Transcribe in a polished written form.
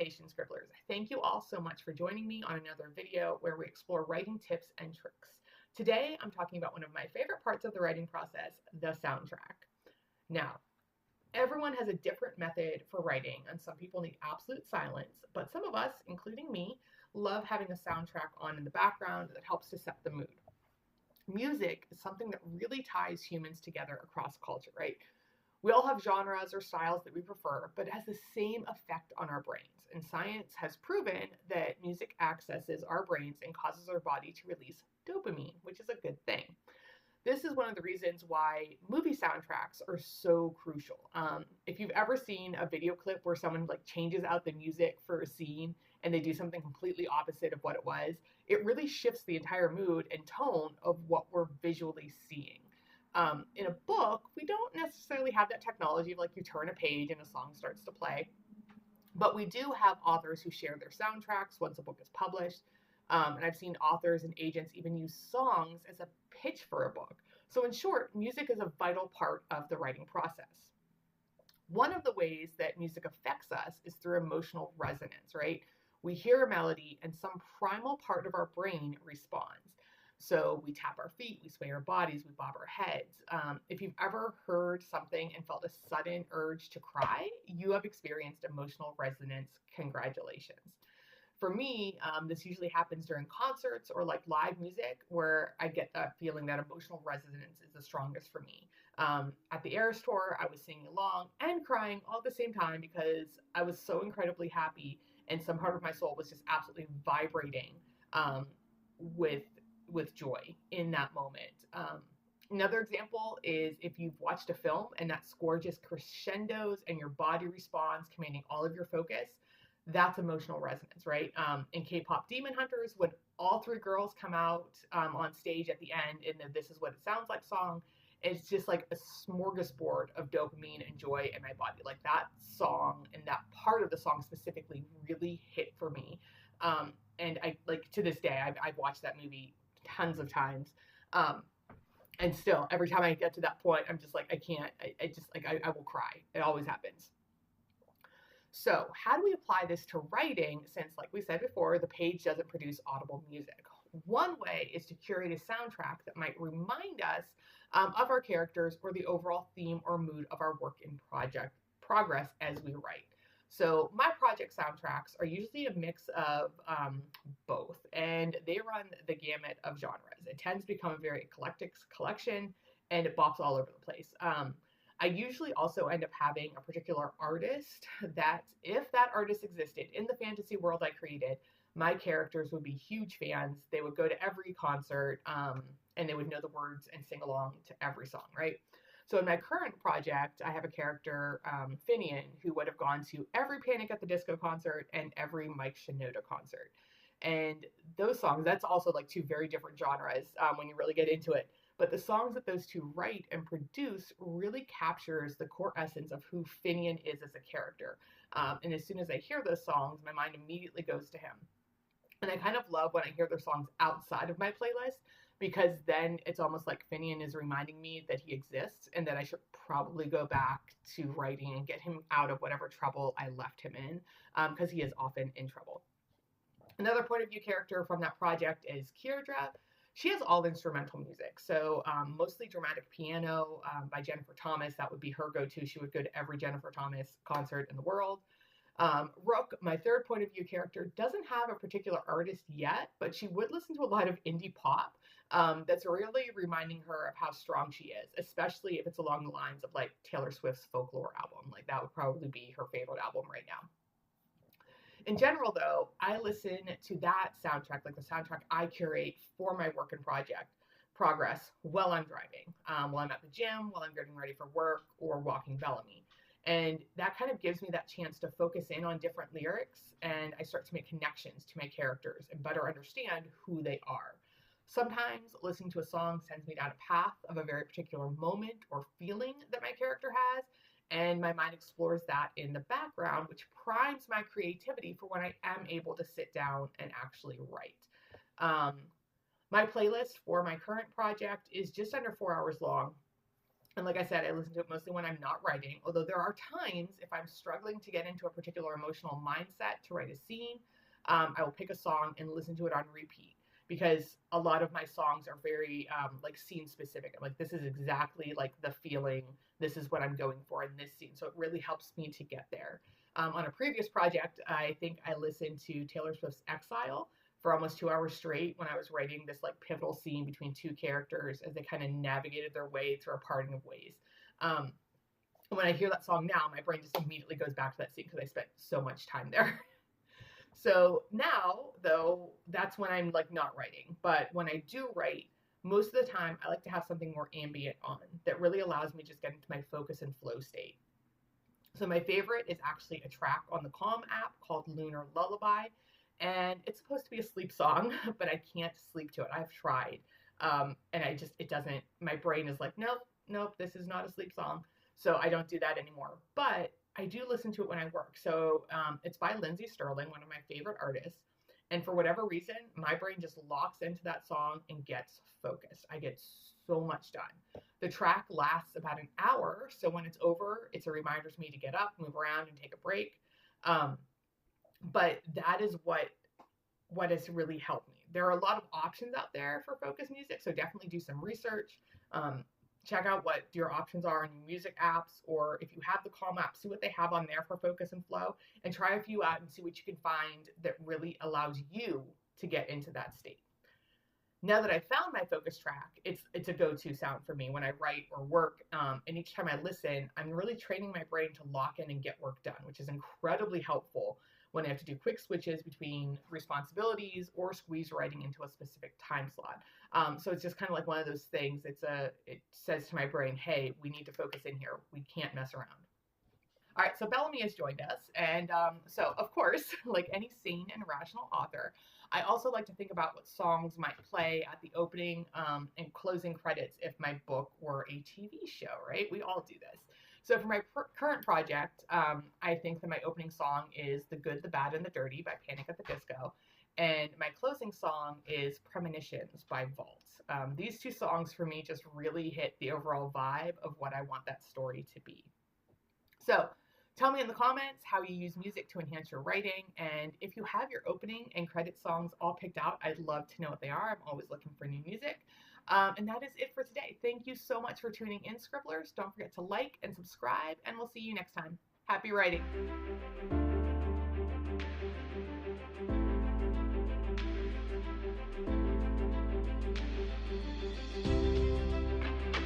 Congratulations, Scribblers. Thank you all so much for joining me on another video where we explore writing tips and tricks. Today, I'm talking about one of my favorite parts of the writing process, the soundtrack. Now, everyone has a different method for writing, and some people need absolute silence, but some of us, including me, love having a soundtrack on in the background that helps to set the mood. Music is something that really ties humans together across culture, right? We all have genres or styles that we prefer, but it has the same effect on our brains. And science has proven that music accesses our brains and causes our body to release dopamine, which is a good thing. This is one of the reasons why movie soundtracks are so crucial. If you've ever seen a video clip where someone like changes out the music for a scene and they do something completely opposite of what it was, it really shifts the entire mood and tone of what we're visually seeing. In a book, we don't necessarily have that technology of like you turn a page and a song starts to play, but we do have authors who share their soundtracks once a book is published. And I've seen authors and agents even use songs as a pitch for a book. So in short, music is a vital part of the writing process. One of the ways that music affects us is through emotional resonance, right? We hear a melody and some primal part of our brain responds. So we tap our feet, we sway our bodies, we bob our heads. If you've ever heard something and felt a sudden urge to cry, you have experienced emotional resonance. Congratulations. For me, this usually happens during concerts or like live music where I get that feeling that emotional resonance is the strongest for me. At the Eras tour, I was singing along and crying all at the same time because I was so incredibly happy and some part of my soul was just absolutely vibrating with joy in that moment. Another example is if you've watched a film and that score just crescendos and your body responds, commanding all of your focus. That's emotional resonance, right? In K-pop Demon Hunters, when all three girls come out on stage at the end in the This Is What It Sounds Like song, it's just like a smorgasbord of dopamine and joy in my body. Like that song and that part of the song specifically really hit for me. And I like to this day, I've watched that movie tons of times. And still, every time I get to that point, I'm just like, I can't, I just like, I will cry. It always happens. So how do we apply this to writing since, like we said before, the page doesn't produce audible music? One way is to curate a soundtrack that might remind us of our characters or the overall theme or mood of our work in progress as we write. So my project soundtracks are usually a mix of both, and they run the gamut of genres. It tends to become a very eclectic collection, and it bops all over the place. I usually also end up having a particular artist that, if that artist existed in the fantasy world I created, my characters would be huge fans. They would go to every concert and they would know the words and sing along to every song, right? So in my current project, I have a character, Finian, who would have gone to every Panic at the Disco concert and every Mike Shinoda concert. And those songs, that's also like two very different genres when you really get into it. But the songs that those two write and produce really captures the core essence of who Finian is as a character. And as soon as I hear those songs, my mind immediately goes to him. And I kind of love when I hear their songs outside of my playlist because then it's almost like Finian is reminding me that he exists and that I should probably go back to writing and get him out of whatever trouble I left him in because he is often in trouble. Another point of view character from that project is Kierdra. She has all instrumental music, so mostly dramatic piano by Jennifer Thomas. That would be her go-to. She would go to every Jennifer Thomas concert in the world. Rook, my third point of view character, doesn't have a particular artist yet, but she would listen to a lot of indie pop. That's really reminding her of how strong she is, especially if it's along the lines of like Taylor Swift's Folklore album. Like that would probably be her favorite album right now. In general, though, I listen to that soundtrack, like the soundtrack I curate for my work and progress while I'm driving, while I'm at the gym, while I'm getting ready for work, or walking Bellamy. And that kind of gives me that chance to focus in on different lyrics, and I start to make connections to my characters and better understand who they are. Sometimes listening to a song sends me down a path of a very particular moment or feeling that my character has, and my mind explores that in the background, which primes my creativity for when I am able to sit down and actually write. My playlist for my current project is just under 4 hours long, And like I said, I listen to it mostly when I'm not writing, although there are times if I'm struggling to get into a particular emotional mindset to write a scene, I will pick a song and listen to it on repeat because a lot of my songs are very like scene specific. I'm like, this is exactly like the feeling. This is what I'm going for in this scene. So it really helps me to get there. On a previous project, I think I listened to Taylor Swift's Exile for almost 2 hours straight when I was writing this like pivotal scene between two characters as they kind of navigated their way through a parting of ways. Um, when I hear that song now, my brain just immediately goes back to that scene because I spent so much time there. So now, though, that's when I'm like not writing. But when I do write, most of the time I like to have something more ambient on that really allows me to just get into my focus and flow state. So my favorite is actually a track on the Calm app called Lunar Lullaby. And it's supposed to be a sleep song, but I can't sleep to it. I've tried. And it doesn't, my brain is like, nope, nope, this is not a sleep song. So I don't do that anymore. But I do listen to it when I work. So it's by Lindsey Sterling, one of my favorite artists. And for whatever reason, my brain just locks into that song and gets focused. I get so much done. The track lasts about an hour. So when it's over, it's a reminder to me to get up, move around, and take a break. But that is what has really helped me. There are a lot of options out there for focus music, so definitely do some research. Check out what your options are on your music apps, or if you have the Calm app, see what they have on there for focus and flow, and try a few out and see what you can find that really allows you to get into that state. Now that I found my focus track, it's a go-to sound for me when I write or work. And each time I listen, I'm really training my brain to lock in and get work done, which is incredibly helpful when I have to do quick switches between responsibilities or squeeze writing into a specific time slot. So it's just kind of like one of those things. It says to my brain, hey, we need to focus in here. We can't mess around. All right, so Bellamy has joined us. And so, of course, like any sane and rational author, I also like to think about what songs might play at the opening and closing credits if my book were a TV show, right? We all do this. So for my current project, I think that my opening song is The Good, the Bad, and the Dirty by Panic at the Disco. And my closing song is Premonitions by Vault. These two songs for me just really hit the overall vibe of what I want that story to be. So tell me in the comments how you use music to enhance your writing. And if you have your opening and credit songs all picked out, I'd love to know what they are. I'm always looking for new music. And that is it for today. Thank you so much for tuning in, Scribblers. Don't forget to like and subscribe, and we'll see you next time. Happy writing.